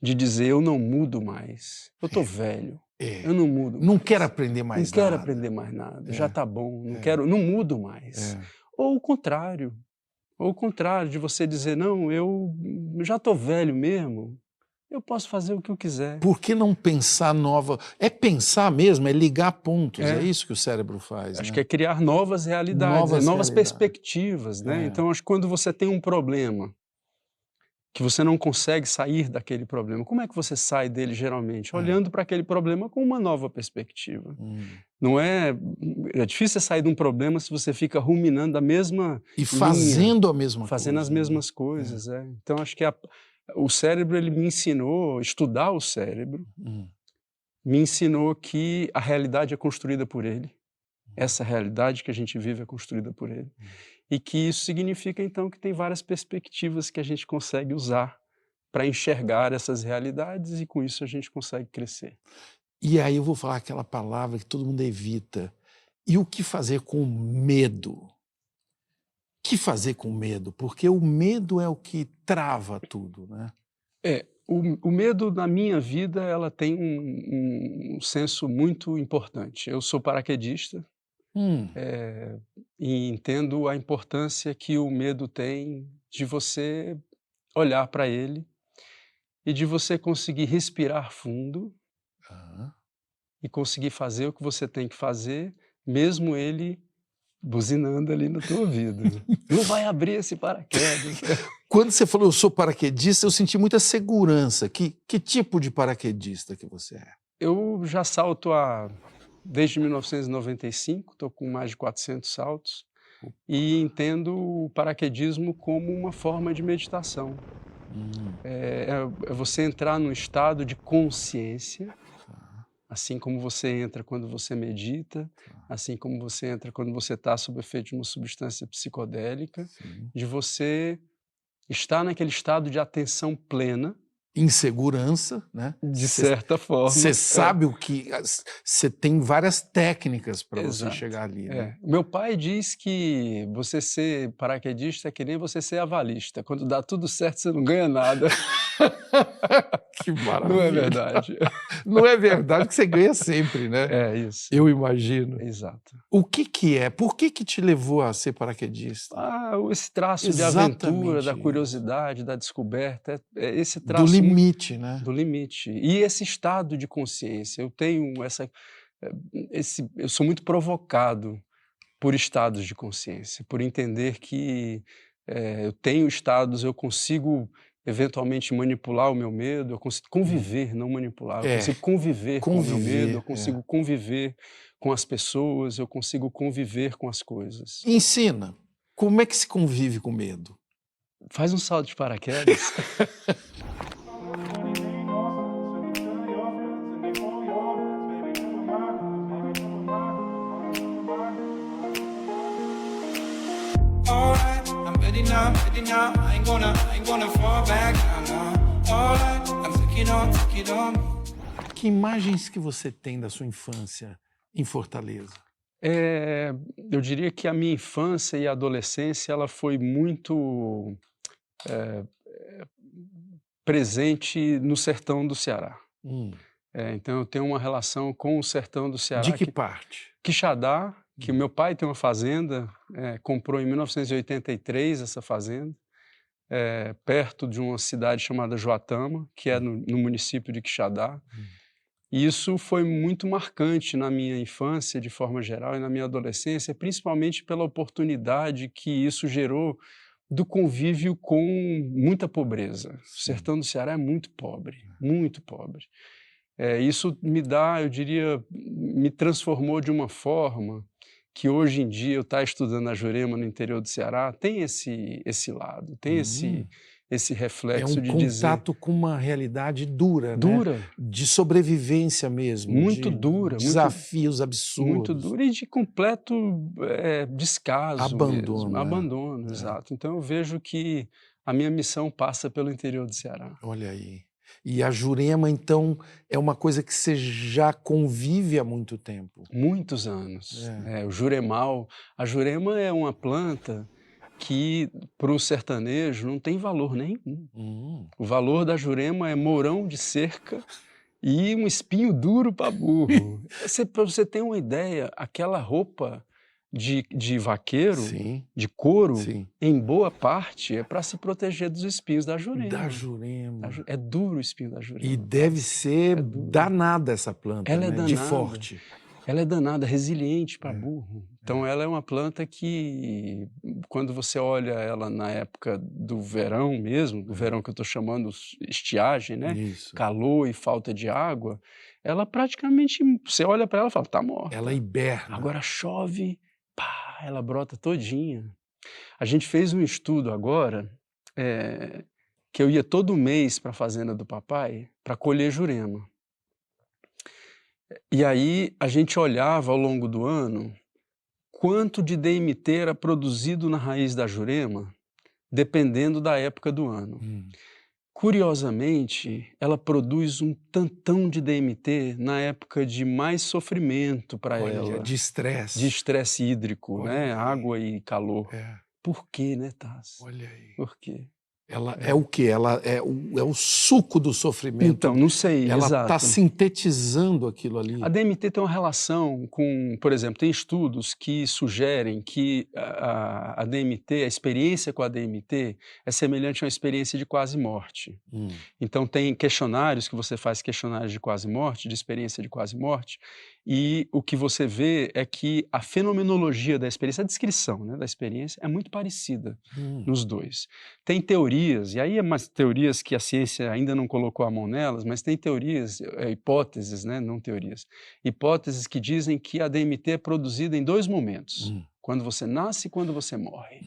de dizer eu não mudo mais, eu tô velho, eu não mudo mais. Não quero aprender mais nada. Não quero aprender mais nada, já tá bom, não mudo mais. Ou o contrário de você dizer, não, eu já tô velho mesmo, eu posso fazer o que eu quiser. Por que não pensar nova? É pensar mesmo, é ligar pontos, é É. isso que o cérebro faz, Acho né? que é criar novas realidades, Novas novas realidades. perspectivas, né? É. Então, acho que quando você tem um problema, que você não consegue sair daquele problema, como é que você sai dele geralmente? Olhando para aquele problema com uma nova perspectiva. Não é difícil você sair de um problema se você fica ruminando a mesma E fazendo a mesma fazendo coisa. as mesmas coisas, é. Então acho que o cérebro, ele me ensinou, estudar o cérebro, me ensinou que a realidade é construída por ele. Essa realidade que a gente vive é construída por ele. E que isso significa, então, que tem várias perspectivas que a gente consegue usar para enxergar essas realidades e com isso a gente consegue crescer. E aí eu vou falar aquela palavra que todo mundo evita. E o que fazer com medo? O que fazer com medo? Porque o medo é o que trava tudo, né? O medo na minha vida, ela tem um senso muito importante. Eu sou paraquedista, e entendo a importância que o medo tem de você olhar para ele e de você conseguir respirar fundo e conseguir fazer o que você tem que fazer, mesmo ele buzinando ali no teu ouvido. Não vai abrir esse paraquedas. Quando você falou eu sou paraquedista, eu senti muita segurança. Que tipo de paraquedista que você é? Eu já salto desde 1995, estou com mais de 400 saltos, e entendo o paraquedismo como uma forma de meditação. É você entrar num estado de consciência, assim como você entra quando você medita, assim como você entra quando você está sob o efeito de uma substância psicodélica, de você estar naquele estado de atenção plena. Insegurança, né? De certa forma. Você sabe o que... Você tem várias técnicas para você Exato. chegar ali, né? Meu pai diz que você ser paraquedista é que nem você ser avalista. Quando dá tudo certo, você não ganha nada. Que maravilha. Não é verdade? Não é verdade que você ganha sempre, né? É isso. Eu imagino. Exato. O que é? Por que te levou a ser paraquedista? Esse traço Exatamente de aventura, da isso. curiosidade, da descoberta, é esse traço Do limite, né? do limite. E esse estado de consciência. Eu tenho eu sou muito provocado por estados de consciência, por entender que eu tenho estados, eu consigo eventualmente manipular o meu medo, eu consigo conviver, não manipular, eu consigo conviver com o meu medo, eu consigo conviver com as pessoas, eu consigo conviver com as coisas. Ensina. Como é que se convive com medo? Faz um salto de paraquedas. Alright, I'm ready now, I ain't gonna fall back now. Alright, I'm taking it on me. Que imagens que você tem da sua infância em Fortaleza? Eu diria que a minha infância e a adolescência, ela foi muito presente no sertão do Ceará. Então eu tenho uma relação com o sertão do Ceará. De que parte? Quixadá, que o meu pai tem uma fazenda, comprou em 1983 essa fazenda, perto de uma cidade chamada Joatama, que é no município de Quixadá. E isso foi muito marcante na minha infância, de forma geral, e na minha adolescência, principalmente pela oportunidade que isso gerou do convívio com muita pobreza. O sertão do Ceará é muito pobre, muito pobre. Isso eu diria, me transformou de uma forma que hoje em dia eu estar estudando a Jurema no interior do Ceará tem esse lado, tem esse reflexo de dizer... É um contato com uma realidade dura, Dura. né? De sobrevivência mesmo. Muito dura. Desafios absurdos. Muito dura e de completo descaso. Abandono. Mesmo. Abandono, exato. Então eu vejo que a minha missão passa pelo interior do Ceará. Olha aí. E a Jurema, então, é uma coisa que você já convive há muito tempo. Muitos anos. O juremal. A jurema é uma planta que, para o sertanejo, não tem valor nenhum. O valor da jurema é mourão de cerca e um espinho duro para burro. Para você ter uma ideia, aquela roupa de vaqueiro, Sim, de couro, sim. em boa parte é para se proteger dos espinhos da jurema. Da jurema. É duro o espinho da jurema. E deve ser É duro. danada essa planta, Ela é né? De danada. forte. Ela é danada, resiliente para É, burro. Então ela é uma planta que, quando você olha ela na época do verão mesmo, do verão que eu estou chamando estiagem, né? Isso. Calor e falta de água, ela praticamente, você olha para ela e fala, tá morta. Ela hiberna. Agora chove, pá, ela brota todinha. A gente fez um estudo agora, que eu ia todo mês para a fazenda do papai para colher jurema. E aí a gente olhava ao longo do ano quanto de DMT era produzido na raiz da jurema, dependendo da época do ano. Curiosamente, ela produz um tantão de DMT na época de mais sofrimento para ela. De estresse. De estresse hídrico, Olha né? aí. Água e calor. É, Por quê, né, Taz? olha aí. Por quê? Ela é o quê? Ela é o suco do sofrimento. Então, não sei, Ela exato. está sintetizando aquilo ali. A DMT tem uma relação com, por exemplo, tem estudos que sugerem que a DMT, a experiência com a DMT é semelhante a uma experiência de quase morte. Então tem questionários que você faz, questionários de quase morte, de experiência de quase morte, e o que você vê é que a fenomenologia da experiência, a descrição, né, da experiência é muito parecida nos dois. Tem teorias, e aí é umas teorias que a ciência ainda não colocou a mão nelas, mas tem teorias, hipóteses, né, não teorias, hipóteses que dizem que a DMT é produzida em 2 momentos, quando você nasce e quando você morre.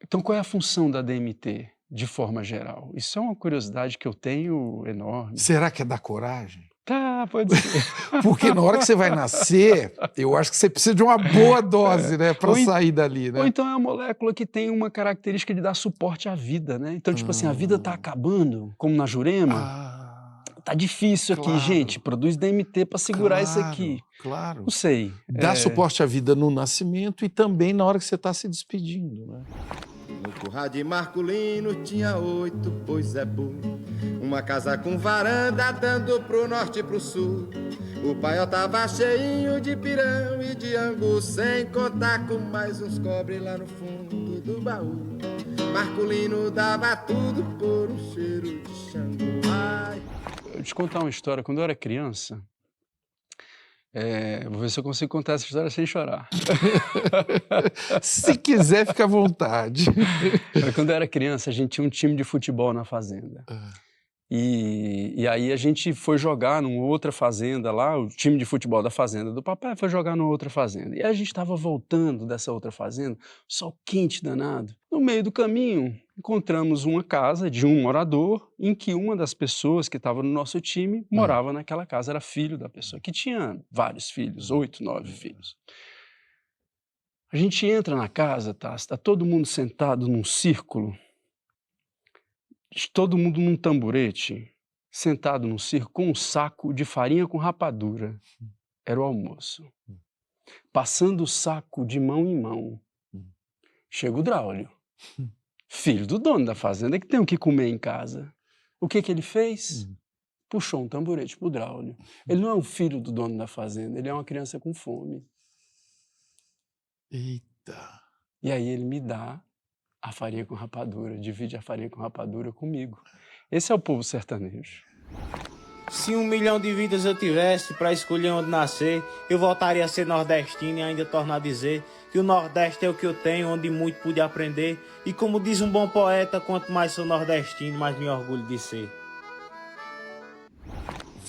Então qual é a função da DMT, de forma geral? Isso é uma curiosidade que eu tenho enorme. Será que é da coragem? Tá, pode ser. Porque na hora que você vai nascer, eu acho que você precisa de uma boa dose, né, para Ou en- sair dali, né? Ou então é uma molécula que tem uma característica de dar suporte à vida, né? Então, tipo assim, a vida tá acabando, como na Jurema, Ah, tá difícil aqui, claro. gente, produz DMT para segurar isso aqui. Claro. Não sei. Dá suporte à vida no nascimento e também na hora que você está se despedindo, né? No curral de Marculino tinha 8 boi zebu, uma casa com varanda dando pro norte e pro sul. O paiol tava cheinho de pirão e de angu, sem contar com mais uns cobre lá no fundo do baú. Marculino dava tudo por um cheiro de Xangô. Ai. Eu te contar uma história. Quando eu era criança, vou ver se eu consigo contar essa história sem chorar. Se quiser, fica à vontade. Quando eu era criança, a gente tinha um time de futebol na fazenda. E aí a gente foi jogar numa outra fazenda lá, o time de futebol da fazenda do papai foi jogar numa outra fazenda. E aí a gente estava voltando dessa outra fazenda, sol quente danado. No meio do caminho, encontramos uma casa de um morador, em que uma das pessoas que estava no nosso time morava naquela casa, era filho da pessoa, que tinha vários filhos, 8, 9 filhos. A gente entra na casa, tá todo mundo sentado num círculo, todo mundo num tamborete, sentado num círculo com um saco de farinha com rapadura. Era o almoço. Passando o saco de mão em mão, chega o Draulio, filho do dono da fazenda, que tem o que comer em casa. O que ele fez? Puxou um tamborete pro Draulio. Ele não é um filho do dono da fazenda, ele é uma criança com fome. Eita. E aí ele me dá a farinha com rapadura, divide a farinha com rapadura comigo. Esse é o povo sertanejo. Se 1 milhão de vidas eu tivesse para escolher onde nascer, eu voltaria a ser nordestino e ainda torno a dizer que o Nordeste é o que eu tenho, onde muito pude aprender. E como diz um bom poeta, quanto mais sou nordestino, mais me orgulho de ser.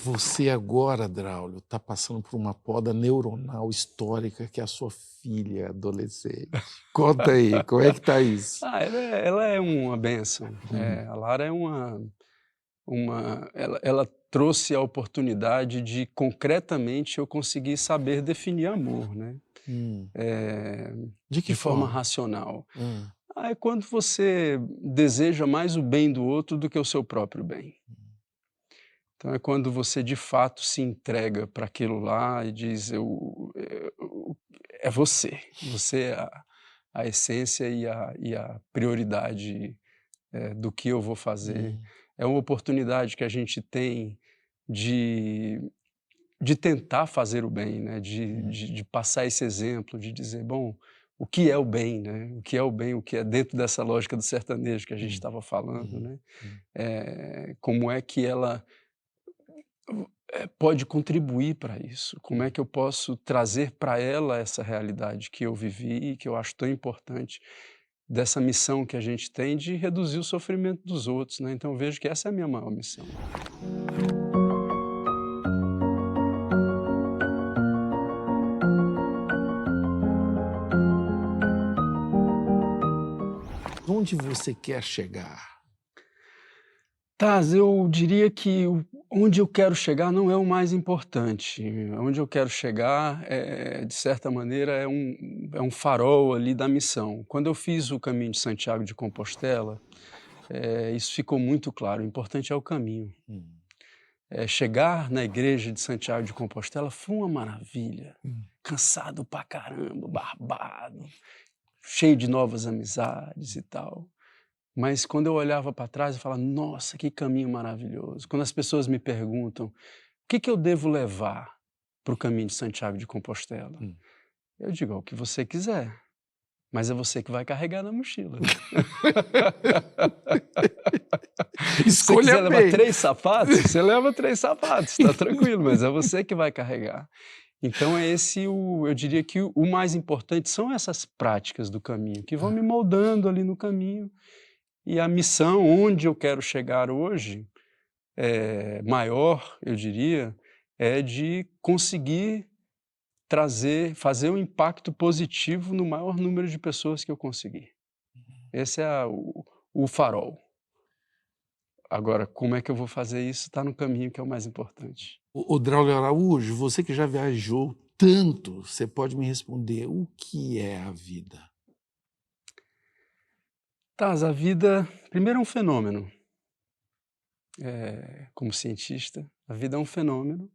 Você agora, Draulio, está passando por uma poda neuronal histórica que é a sua filha adolescente. Conta aí, como é que tá isso? Ela é uma bênção. A Lara é ela trouxe a oportunidade de, concretamente, eu conseguir saber definir amor, né? De que forma racional. É quando você deseja mais o bem do outro do que o seu próprio bem. Então é quando você de fato se entrega para aquilo lá e diz, é você. Você é a essência e a prioridade do que eu vou fazer. É uma oportunidade que a gente tem de de tentar fazer o bem, né? De passar esse exemplo, de dizer, bom, o que é o bem, né? O que é o bem, o que é dentro dessa lógica do sertanejo que a gente estava falando, né? Como é que ela pode contribuir para isso? Como é que eu posso trazer para ela essa realidade que eu vivi e que eu acho tão importante dessa missão que a gente tem de reduzir o sofrimento dos outros, né? Então eu vejo que essa é a minha maior missão. Onde você quer chegar? Taz, eu diria que onde eu quero chegar não é o mais importante. Onde eu quero chegar, de certa maneira, é um farol ali da missão. Quando eu fiz o caminho de Santiago de Compostela, isso ficou muito claro. O importante é o caminho. Chegar na igreja de Santiago de Compostela foi uma maravilha. Cansado pra caramba, barbado, cheio de novas amizades e tal. Mas quando eu olhava para trás, eu falava, nossa, que caminho maravilhoso. Quando as pessoas me perguntam, o que eu devo levar para o caminho de Santiago de Compostela? Eu digo, o que você quiser, mas é você que vai carregar na mochila. Se você quiser levar 3 sapatos, você leva 3 sapatos, tá tranquilo, mas é você que vai carregar. Então eu diria que o mais importante são essas práticas do caminho, que vão me moldando ali no caminho. E a missão, onde eu quero chegar hoje, maior, eu diria, é de conseguir fazer um impacto positivo no maior número de pessoas que eu conseguir. Esse é o farol. Agora, como é que eu vou fazer isso? Está no caminho, que é o mais importante. O Draulio Araújo, você que já viajou tanto, você pode me responder, o que é a vida? Taz, a vida, primeiro, é um fenômeno. Como cientista, a vida é um fenômeno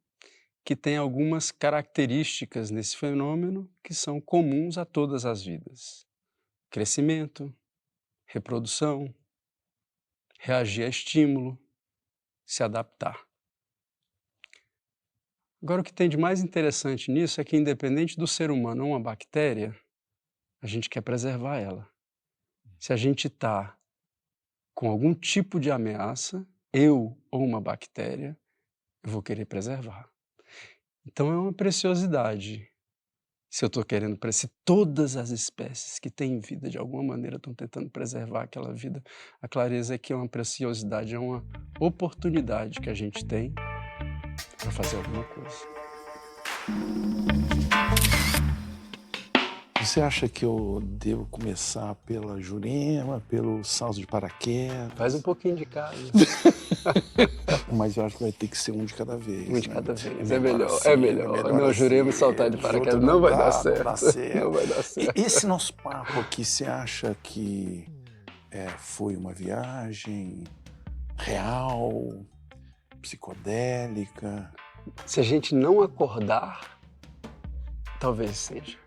que tem algumas características nesse fenômeno que são comuns a todas as vidas. Crescimento, reprodução, reagir a estímulo, se adaptar. Agora, o que tem de mais interessante nisso é que, independente do ser humano ou uma bactéria, a gente quer preservar ela. Se a gente está com algum tipo de ameaça, eu ou uma bactéria, eu vou querer preservar. Então é uma preciosidade. Se eu estou querendo, se todas as espécies que têm vida de alguma maneira estão tentando preservar aquela vida, a clareza é que é uma preciosidade, é uma oportunidade que a gente tem para fazer alguma coisa. Você acha que eu devo começar pela Jurema, pelo salto de paraquedas? Faz um pouquinho de cada. Mas eu acho que vai ter que ser um de cada vez. Um de cada vez. É melhor. Não, Jurema e saltar de paraquedas não vai dar certo. Não vai dar certo. Esse nosso papo aqui, você acha que foi uma viagem real, psicodélica? Se a gente não acordar, talvez seja.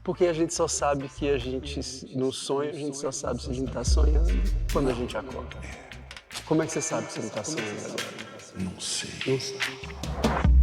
Porque a gente só sabe que no sonho, a gente só sabe se a gente está sonhando quando a gente acorda. Como é que você sabe que você não está sonhando agora? Não sei. Não sei.